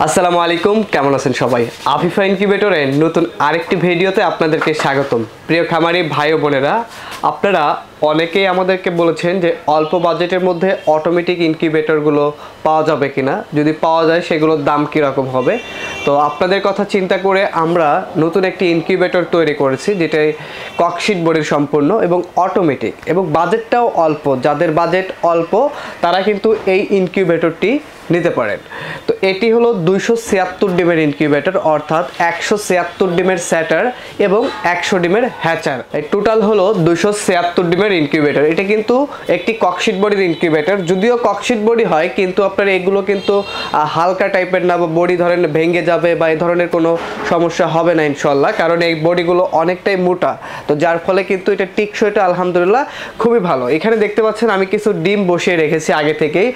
আসসালামু আলাইকুম, কেমন আছেন সবাই? আফিফা ইনকিউবেটরের নতুন আরেকটি ভিডিওতে আপনাদেরকে স্বাগতম। প্রিয় খামারি ভাই ও বোনেরা, আপনারা অনেকেই আমাদেরকে বলেছেন যে অল্প বাজেটের মধ্যে অটোমেটিক ইনকিউবেটরগুলো পাওয়া যাবে কিনা, যদি পাওয়া যায় সেগুলোর দাম কীরকম হবে। তো আপনাদের কথা চিন্তা করে আমরা নতুন একটি ইনকিউবেটর তৈরি করেছি, যেটা ককশিট বডির সম্পূর্ণ এবং অটোমেটিক এবং বাজেটটাও অল্প। যাদের বাজেট অল্প তারা কিন্তু এই ইনকিউবেটরটি নিতে পারেন। তো এটি হলো 276 ডিমের ইনকিউবেটর, অর্থাৎ 176 ডিমের স্যাটার এবং 100 ডিমের হ্যাচার। টোটাল হলো 276 ডিমের ইনকিউবেটর। এটা কিন্তু একটি ককশিট বডির ইনকিউবেটর, যদিও ককশিট বডি হয় কিন্তু আপনার এগুলো কিন্তু হালকা টাইপের না, বা বডি ধরেন ভেঙে যাবে বা এই ধরনের কোনো সমস্যা হবে না ইনশাল্লাহ, কারণ এই বডিগুলো অনেকটাই মোটা। তো যার ফলে কিন্তু এটা টিকসইটা আলহামদুলিল্লাহ খুবই ভালো। এখানে দেখতে পাচ্ছেন আমি কিছু ডিম বসিয়ে রেখেছি আগে থেকেই।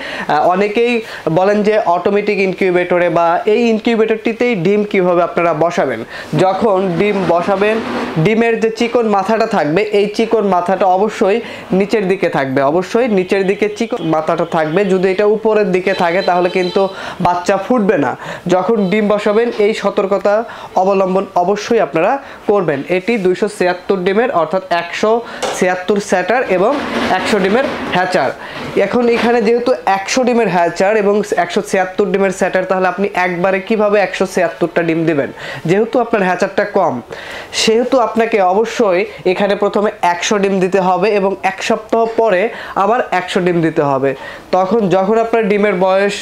অনেকেই বলেন যে অটোমেটিক ইনকিউবেটরে বা এই ইনকিউবেটরটিতেই ডিম কিভাবে আপনারা বসাবেন। যখন ডিম বসাবেন, ডিমের যে চিকন মাথাটা থাকবে, এই চিকন মাথাটা অবশ্যই নিচের দিকে থাকবে, অবশ্যই নিচের দিকে চিকন মাথাটা থাকবে। যদি এটা উপরের দিকে থাকে তাহলে কিন্তু বাচ্চা ফুটবে না। যখন ডিম বসাবেন এই সতর্কতা অবলম্বন অবশ্যই আপনারা করবেন। এটি 276 ডিমের, অর্থাৎ 176 স্যাটার এবং 100 ডিমের হ্যাচার। এখন এখানে যেহেতু 100 ডিমের হ্যাচার এবং 176 ডিমের স্যাটার, তাহলে আপনি একবারে কিভাবে 176টা ডিম দিবেন? যেহেতু আপনার হ্যাচারটা কম, সেহেতু আপনাকে অবশ্যই এখানে প্রথমে 100 ডিম দিতে হবে এবং 1 সপ্তাহ পরে আবার 100 ডিম দিতে হবে। যখন আপনার ডিমের বয়স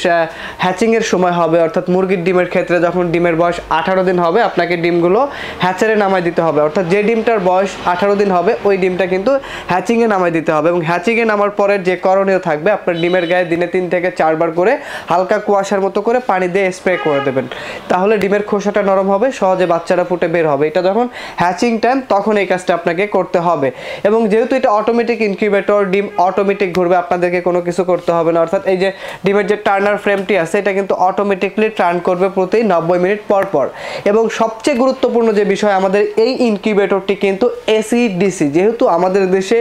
হ্যাচিংয়ের সময় হবে, অর্থাৎ মুরগির ডিমের ক্ষেত্রে যখন ডিমের বয়স 18 দিন হবে, আপনাকে ডিমগুলো হ্যাচারে নামায় দিতে হবে। অর্থাৎ যে ডিমটার বয়স 18 দিন হবে ওই ডিমটা কিন্তু হ্যাচিংয়ে নামায় দিতে হবে। এবং হ্যাচিংয়ে নামার পরে যে করণীয় থাকবে, আপনার ডিমের গায়ে দিনে 3 থেকে 4 বার করে হালকা কুয়াশার মতো করে পানি দিয়ে স্প্রে করে দেবেন। তাহলে ডিমের খোসাটা নরম হবে, সহজে বাচ্চারা ফুটে বের হবে। এটা যখন হ্যাচিং টাইম তখন এই কাজটা আপনাকে করতে হবে। এবং যেহেতু এটা অটোমেটিক ইনকিউবেটর, ডিম অটোমেটিক ঘুরবে, আপনাদেরকে কোনো কিছু করতে হবে না। অর্থাৎ এই যে ডিমের যে টার্নার ফ্রেমটি আছে, এটা কিন্তু অটোমেটিকলি টার্ন করবে প্রতি 90 মিনিট পর পর। এবং সবচেয়ে গুরুত্বপূর্ণ যে বিষয়, আমাদের এই ইনকিউবেটরটি কিন্তু এসি ডিসি। যেহেতু আমাদের দেশে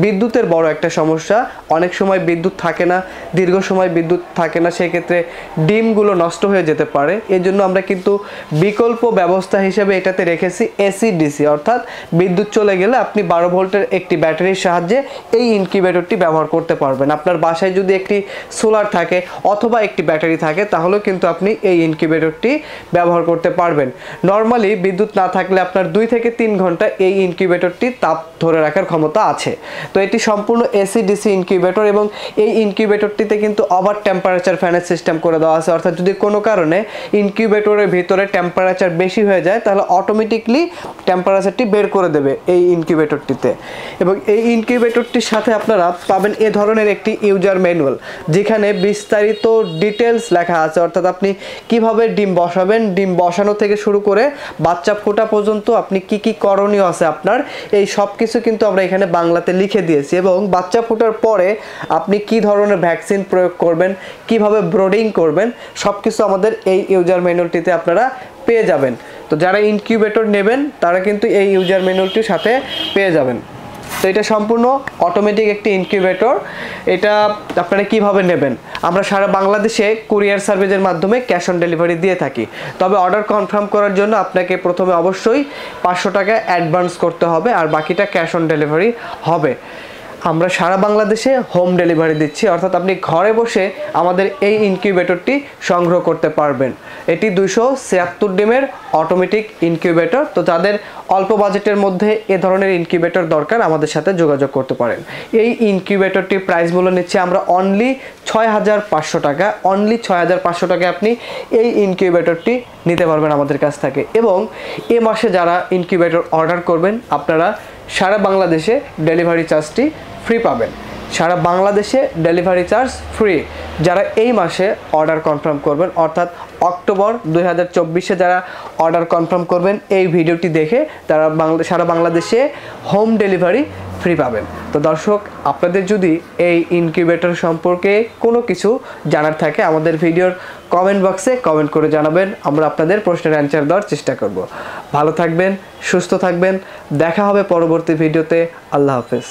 বিদ্যুতের বড় একটা সমস্যা, অনেক সময় বিদ্যুৎ থাকে না, দীর্ঘ সময় বিদ্যুৎ থাকে না, সেক্ষেত্রে ডিমগুলো নষ্ট হয়ে যেতে পারে। এর জন্য আমরা কিন্তু বিকল্প ব্যবস্থা হিসেবে এটাতে রেখেছি এসি ডিসি, অর্থাৎ বিদ্যুৎ চলে গেলে আপনি 12 ভোল্টের একটি ব্যাটারির সাহায্যে এই ইনকিউবেটরটি ব্যবহার করতে পারবেন। আপনার বাসায় যদি একটি সোলার থাকে অথবা একটি ব্যাটারি থাকে, তাহলেও কিন্তু আপনি এই ইনকিউবেটরটি ব্যবহার করতে পারবেন। নর্মালি বিদ্যুৎ না থাকলে আপনার 2 থেকে 3 ঘন্টা এই ইনকিউবেটরটি তাপ ধরে রাখার ক্ষমতা আছে। তো এটি সম্পূর্ণ এসি ডিসি ইনকিউবেটর এবং এই ইনকিউবেটরটিতে কিন্তু ওভার টেম্পারেচার ফ্যানের সিস্টেম করে দেওয়া আছে। অর্থাৎ যদি কোনো কারণে ইনকিউবেটরের ভিতরে টেম্পারেচার বেশি হয়ে যায়, তাহলে অটোমেটিকলি টেম্পারেচারটি বের করে দেবে এই ইনকিউবেটরটিতে। এবং এই ইনকিউবেটরটির সাথে আপনারা পাবেন এ ধরনের একটি ইউজার ম্যানুয়াল, যেখানে বিস্তারিত ডিটেলস লেখা আছে। অর্থাৎ আপনি কিভাবে ডিম বসাবেন, ডিম বসানো থেকে শুরু করে বাচ্চা ফোটা পর্যন্ত আপনি কি কি করণীয় আছে আপনার, এই সব কিছু কিন্তু আমরা এখানে বাংলাতে লিখে দিয়েছি। এবং বাচ্চা ফোটার পরে আপনি কি ধরনের ভ্যাকসিন প্রয়োগ করবেন, কিভাবে ব্রোডিং করবেন, সব কিছু আমাদের এই ইউজার ম্যানুয়ালটিতে আপনারা পেয়ে যাবেন। তো যারা ইনকিউবেটর নেবেন তারা কিন্তু এই ইউজার ম্যানুয়ালটির সাথে পেয়ে যাবেন। তো এটা সম্পূর্ণ অটোমেটিক একটি ইনকিউবেটর। এটা আপনারা কিভাবে নেবেন? আমরা সারা বাংলাদেশে কুরিয়ার সার্ভিসের মাধ্যমে ক্যাশ অন ডেলিভারি দিয়ে থাকি। তবে অর্ডার কনফার্ম করার জন্য আপনাকে প্রথমে অবশ্যই 500 টাকা অ্যাডভান্স করতে হবে, আর বাকিটা ক্যাশ অন ডেলিভারি হবে। আমরা সারা বাংলাদেশে হোম ডেলিভারি দিচ্ছি, অর্থাৎ আপনি ঘরে বসে আমাদের এই ইনকিউবেটরটি সংগ্রহ করতে পারবেন। এটি 276 ডিমের অটোমেটিক ইনকিউবেটর। তো যাদের অল্প বাজেটের মধ্যে এ ধরনের ইনকিউবেটর দরকার, আমাদের সাথে যোগাযোগ করতে পারেন। এই ইনকিউবেটরটির প্রাইস মূল্য নিচ্ছে আমরা অনলি 6500 টাকা। অনলি 6500 টাকায় আপনি এই ইনকিউবেটরটি নিতে পারবেন আমাদের কাছ থেকে। এবং এ মাসে যারা ইনকিউবেটর অর্ডার করবেন, আপনারা সারা বাংলাদেশে ডেলিভারি চার্জটি ফ্রি পাবেন। সারা বাংলাদেশে ডেলিভারি চার্জ ফ্রি। যারা এই মাসে অর্ডার কনফার্ম করবেন, অর্থাৎ অক্টোবর 2024-এ যারা অর্ডার কনফার্ম করবেন এই ভিডিওটি দেখে, তারা সারা বাংলাদেশে হোম ডেলিভারি ফ্রি পাবেন। তো দর্শক, আপনাদের যদি এই ইনকিউবেটর সম্পর্কে কোনো কিছু জানার থাকে, আমাদের ভিডিওর কমেন্ট বক্সে কমেন্ট করে জানাবেন। আমরা আপনাদের প্রশ্নের অ্যান্সার দেওয়ার চেষ্টা করব। ভালো থাকবেন, সুস্থ থাকবেন। দেখা হবে পরবর্তী ভিডিওতে। আল্লাহ হাফেজ।